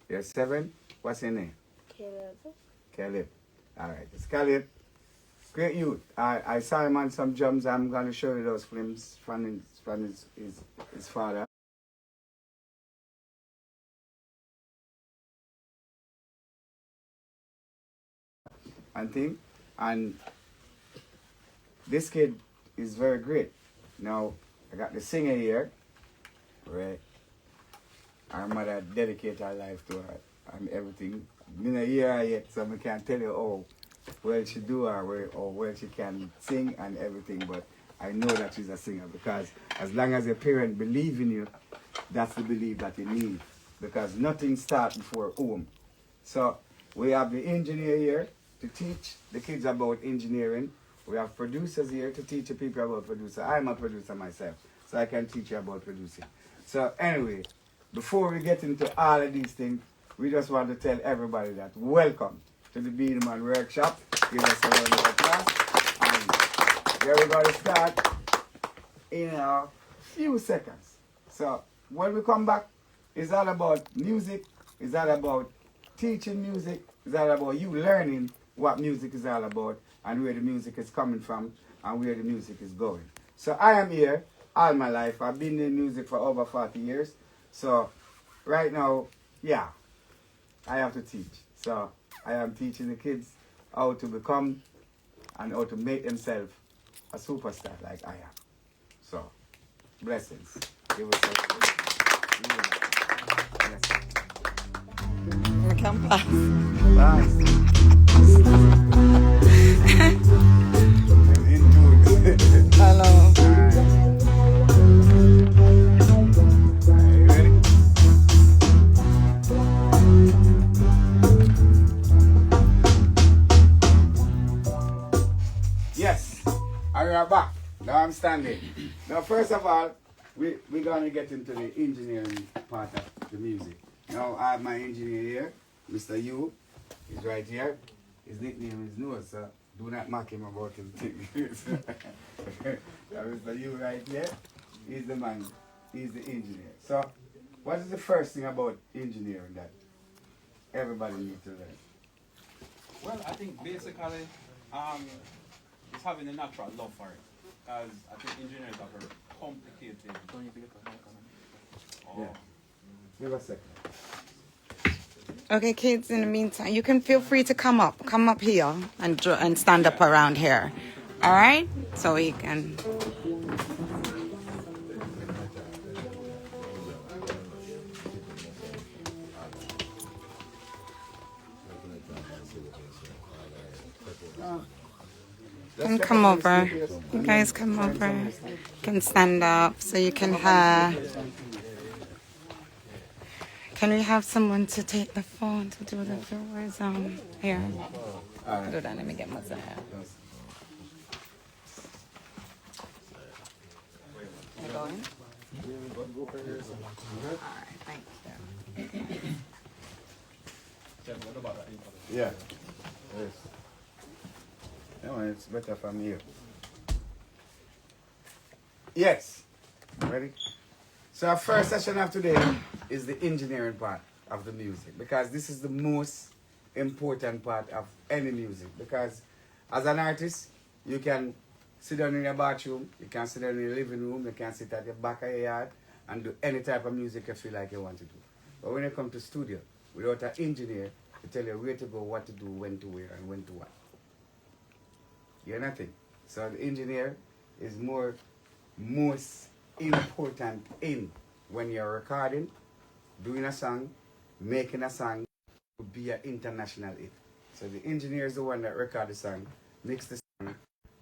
You're 7. What's your name? Caleb. Caleb. All right, it's Caleb. Great youth. I saw him on some drums. I'm going to show you those films from his father. And thing. And this kid is very great. Now, I got the singer here, right? Our mother dedicated her life to her and everything. Me not hear her yet, so I can't tell you how well she do or well she can sing and everything, but I know that she's a singer because as long as your parent believe in you, that's the belief that you need. Because nothing starts before home. So we have the engineer here to teach the kids about engineering. We have producers here to teach the people about producer. I'm a producer myself, so I can teach you about producing. So anyway, before we get into all of these things, we just want to tell everybody that welcome to the Beatman Workshop. Give us a round of applause. And we're going to start in a few seconds. So when we come back, it's all about music. It's all about teaching music. It's all about you learning what music is all about and where the music is coming from and where the music is going. So I am here all my life. I've been in music for over 40 years. So right now, yeah, I have to teach. So I am teaching the kids how to become and how to make themselves a superstar like I am. So, blessings. Give us We can pass. Hello. Yes, I are back. Now I'm standing. Now, first of all, we're going to get into the engineering part of the music. Now, I have my engineer here, Mr. Yu. He's right here. His nickname is Noah, so do not mock him about his nickname. Mr. Yu right here. He's the man. He's the engineer. So, what is the first thing about engineering that everybody needs to learn? Well, I think basically it's having a natural love for it. Because I think engineers are very complicated. Yeah. Give us a second. Okay, kids, in the meantime, you can feel free to come up here and stand up around here. All right? So we can. And come over. You guys come over. You can stand up so you can have. Can we have someone to take the phone to do the viewers? Here. Do that. Let me get Messiah. You going? All right. Thank you. Yeah. Yes. No, it's better from here. Yes. Ready? So our first session of today is the engineering part of the music because this is the most important part of any music because as an artist, you can sit down in your bathroom, you can sit down in your living room, you can sit at the back of your yard and do any type of music you feel like you want to do. But when you come to studio, without an engineer to tell you where to go, what to do, when to where, and when to what, you're nothing. So the engineer is most important in when you're recording, doing a song, making a song to be an international hit. So the engineer is the one that records the song, mix the song,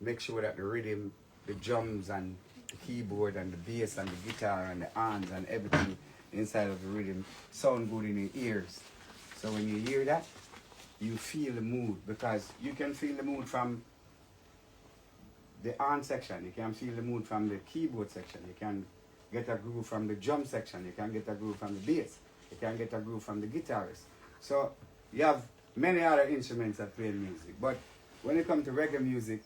make sure that the rhythm, the drums and the keyboard and the bass and the guitar and the horns and everything inside of the rhythm sound good in your ears. So when you hear that, you feel the mood because you can feel the mood from the horn section, you can feel the mood from the keyboard section, you can get a groove from the drum section, you can get a groove from the bass, you can get a groove from the guitarist. So you have many other instruments that play music, but when it comes to reggae music,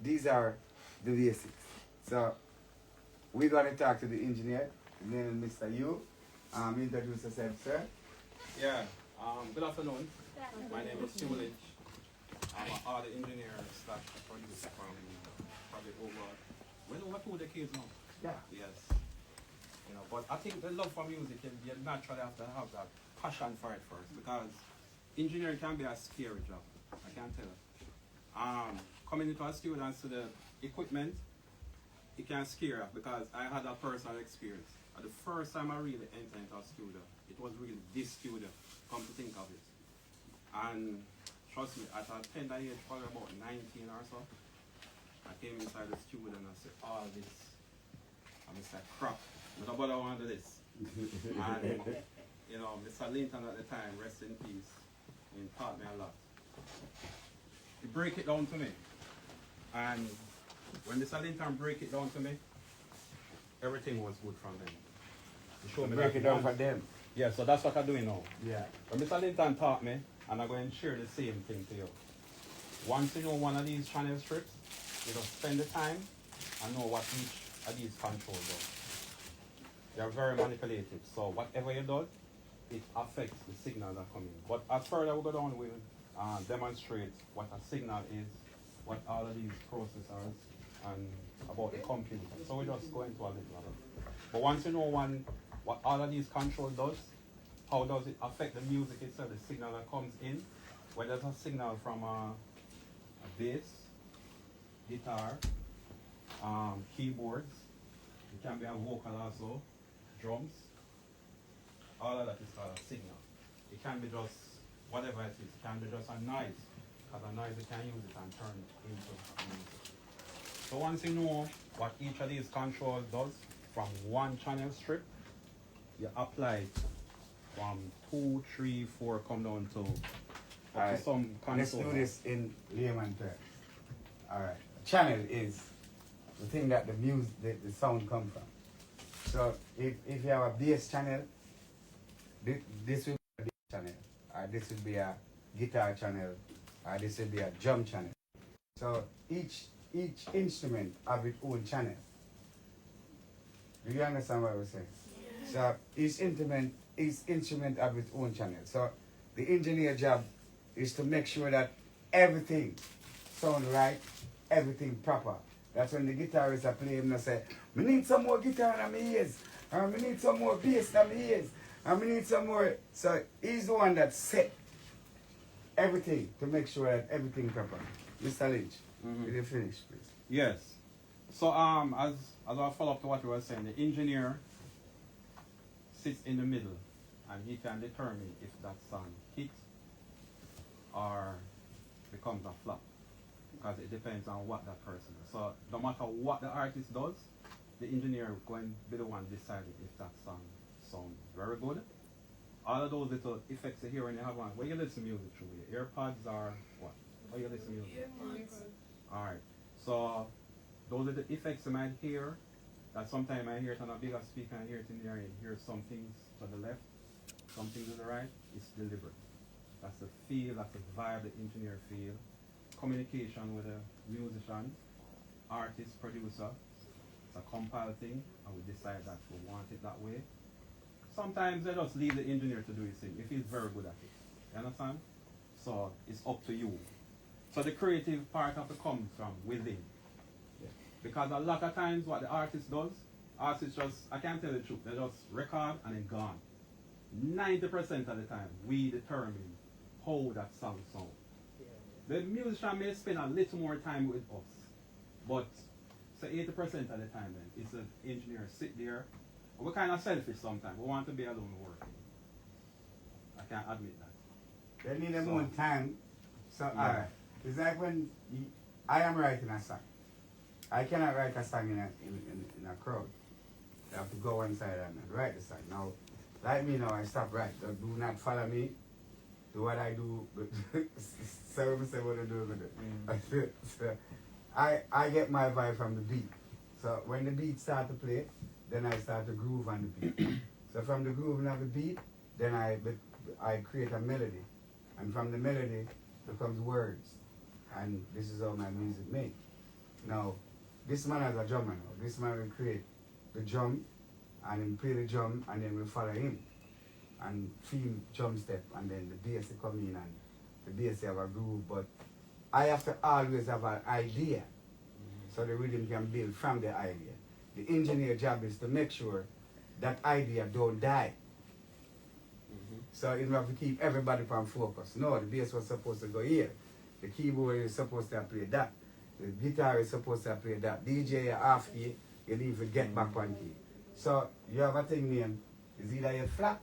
these are the basics. So we're going to talk to the engineer, his name is Mr. Yu. Introduce yourself, sir. Yeah. Good afternoon. My name is Stu Lynch. I'm an audio engineer slash producer from probably over 2 decades now. Yeah. Yes. You know, but I think the love for music, you naturally have to have that passion for it first, because engineering can be a scary job. I can tell you. Coming into a studio and to the equipment, it can scare you, because I had a personal experience. The first time I really entered into a studio, it was really this studio, come to think of it. And trust me, at a tender age, probably about 19 or so, I came inside the studio and I said, all this, and I said, crap, I don't bother want to do this. And, you know, Mr. Linton at the time, rest in peace, he taught me a lot. He break it down to me. And when Mr. Linton break it down to me, everything was good from him. He showed me Break that it down once- for them. Yeah, so that's what I'm doing now. Yeah. When Mr. Linton taught me, and I'm going to share the same thing to you. Once you know one of these channel strips, you just spend the time and know what each of these controls does. They're very manipulative, so whatever you do, it affects the signal that come in. But as further we go down, we'll demonstrate what a signal is, what all of these processors, and about the computer. So we just go into a little of it. But once you know what all of these controls does, how does it affect the music itself, the signal that comes in, whether it's a signal from a bass, guitar, keyboards, it can be a vocal also, drums, all of that is called a signal. It can be just whatever it is, it can be just a noise, because a noise you can use it and turn it into music. So once you know what each of these controls does from one channel strip, you apply it from 2, 3, 4, come down to Alright, some let's console. do this in layman terms. Alright, channel is the thing that the sound come from. So if you have a bass channel, this will be a bass channel, or this will be a guitar channel, or this will be a drum channel. So each instrument have its own channel. Do you understand what I was saying? So each instrument have its own channel. So the engineer job is to make sure that everything sound right, everything proper. That's when the guitarist are playing and say, "We need some more guitar in my ears, and we need some more bass in my ears, and we need some more." So he's the one that set everything to make sure that everything proper. Mr. Lynch, will you finish, please? Yes. So as I follow up to what you were saying, the engineer sits in the middle and he can determine if that song hits or becomes a flop, because it depends on what that person does. So no matter what the artist does, the engineer is going to be the one deciding if that song sounds very good. All of those little effects you hear when you have on, where you listen to music through, your earpods or what? Where you listen to music? Alright, so those are the effects you might hear, that sometimes I hear it on a bigger speaker and hear it in there, and hear some things to the left, some things to the right. It's deliberate. That's the feel, that's the vibe the engineer feel. Communication with a musician, artist, producer. It's a compiled thing, and we decide that we want it that way. Sometimes they just leave the engineer to do his thing if he's very good at it. You understand? So it's up to you. So the creative part of it comes from within. Because a lot of times what the artist does, artists just, I can't tell the truth, they just record and then gone. 90% of the time, we determine how that song sounds. The musician may spend a little more time with us, but so 80% of the time then, it's the engineer sit there. We're kind of selfish sometimes. We want to be alone working. I can't admit that. They need them own time. So, alright. It's like when I am writing a song. I cannot write a song in a crowd. I have to go one side and write the song. Now, like me now, I stop writing. Do not follow me. Do what I do. Say what I do with it. So, I get my vibe from the beat. So when the beat start to play, then I start to groove on the beat. So from the grooving of the beat, then I create a melody. And from the melody becomes words. And this is how my music made. Now, this man is a drummer now. This man will create the drum, and then play the drum, and then we follow him. and feel drum step, and then the bass will come in and the bass have a groove. But I have to always have an idea, so the rhythm can build from the idea. The engineer job is to make sure that idea don't die. So you have to keep everybody from focus. No, the bass was supposed to go here. The keyboard is supposed to play that. The guitar is supposed to play that. DJ half key, you need to get back one key. So you have a thing named, is either you're flat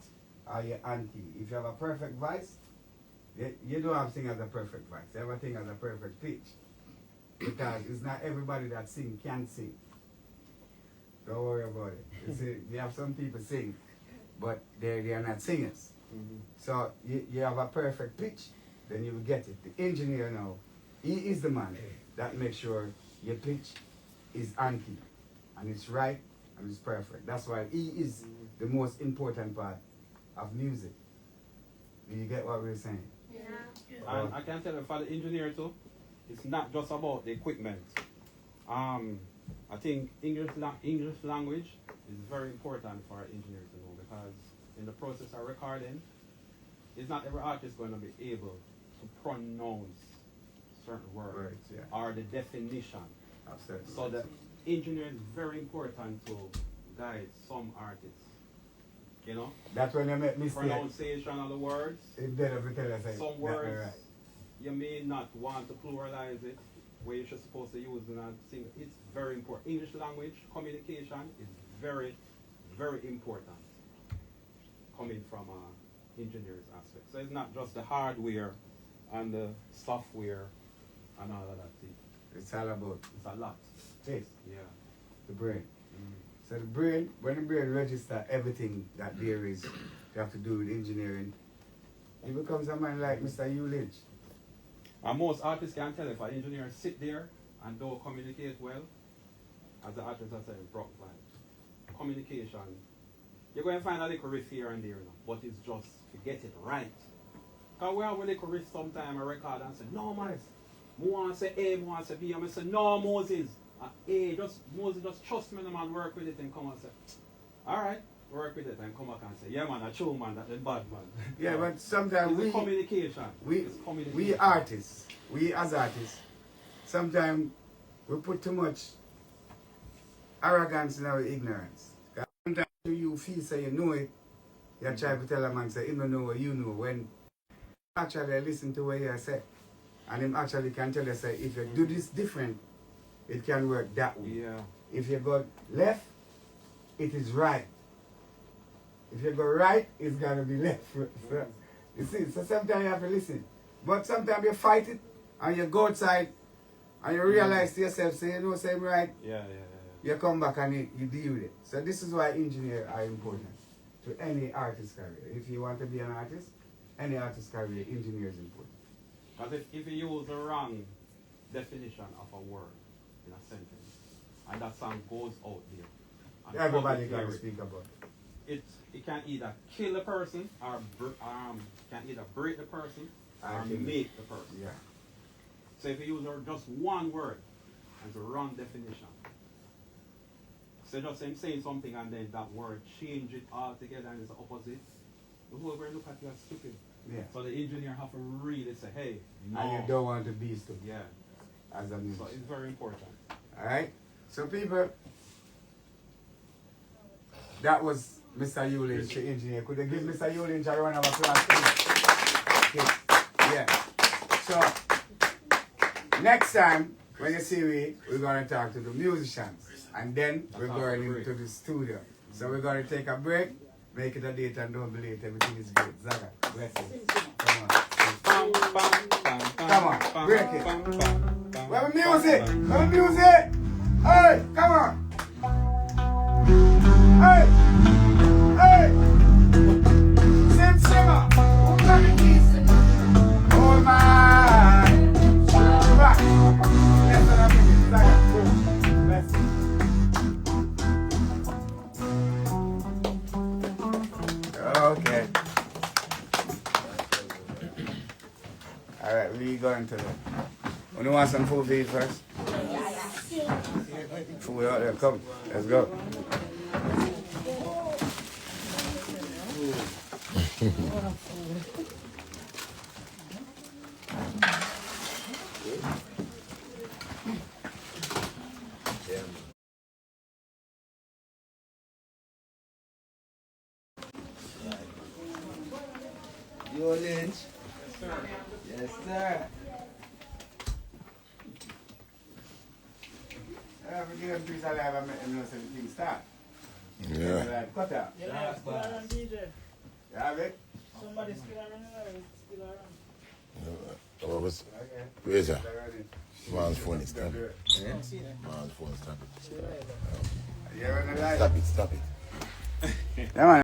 or you're on key. If you have a perfect voice, you don't have thing as a perfect voice. You have a thing as a perfect pitch. Because it's not everybody that sing can sing. Don't worry about it. You see, you have some people sing, but they are not singers. So you have a perfect pitch, then you will get it. The engineer now, he is the man that makes sure your pitch is on key and it's right and it's perfect. That's why he is the most important part of music. Do you get what we're saying? Yeah. And I can tell you for the engineer too, it's not just about the equipment. I think English language is very important for an engineer to know, because in the process of recording, it's not every artist going to be able to pronounce certain words yeah. or the definition. Absolutely. So the engineer is very important to guide some artists. You know? That's when you make mistakes. Pronunciation of the words. It's better to tell us Some words right. you may not want to pluralize it, where you're supposed to use it and sing. It's very important. English language communication is very, very important coming from an engineer's aspect. So it's not just the hardware and the software and all of that thing. It's all about It's a lot. this, Yeah. the brain. So the brain, when the brain registers everything that there is, you have to do with engineering, it becomes a man like Mr. Hugh Lynch. And most artists can tell if an engineer sit there and don't communicate well, as the artist has said, broke vibe. Communication, you're going to find a little riff here and there, you know, but it's just to get it right. Because we have a little riff sometime, a record, and say, no, man, I want to say A, I want to say B, and I say, no, Moses, Moses, just trust me, man, work with it, and come and say, all right, work with it, and come back and say, yeah, man, a true man, that's a bad man. Yeah, but sometimes it's communication. we artists, we as artists, sometimes we put too much arrogance in our ignorance. Sometimes you feel say you know it, you try to tell a man say, you don't know what you know, when actually listen to what you say. And him actually can tell you say, if you do this different, it can work that way. Yeah. If you go left, it is right. If you go right, it's gonna be left. So, you see, so sometimes you have to listen. But sometimes you fight it and you go outside and you realize to yourself, say, you know, say right. Yeah. You come back and you deal with it. So this is why engineers are important to any artist career. If you want to be an artist, any artist career, engineer is important. Because if you use the wrong definition of a word in a sentence, and that song goes out there, and Everybody public can hear speak about it. It can either kill the person or can either break the person or kill make the person. Yeah. So if you use just one word as a wrong definition, so just him saying something and then that word change it altogether and it's the opposite, the whole world look at you as stupid. Yeah. So the engineer have to really say, hey, no. And you don't want to be stupid Yeah. as a musician. So it's very important. Alright? So people, that was Mr. Hugh Lynch, the engineer. Could they give Mr. Hugh Lynch a round of applause, please? Okay. Yeah. So, next time, when you see me, we're going to talk to the musicians. And then we're going into the studio. So we're going to take a break, make it a date and don't be late. Everything is good. Zaga, bless you. Come on, break it. Where the music? Where the music? Hey, come on. Hey, hey. Sim Simmer. Who got the keys? Oh my. Back. Let's have a minute. Zaga, boom. Bless you. Okay. Alright, we going to the. You want some food to eat first? Food out there, come. Let's go. Yo, Lynch. Yes, sir. Every day, piece of life, I make them know some things start. Yeah. Like, cut out. Yeah, still around DJ. You have it? Somebody still around, still around. What was? Okay. Where's that? Already. Man's phone is tapping. Yeah? Man's phone is tapping. You ever know that? Stop it, stop it. Yeah, man.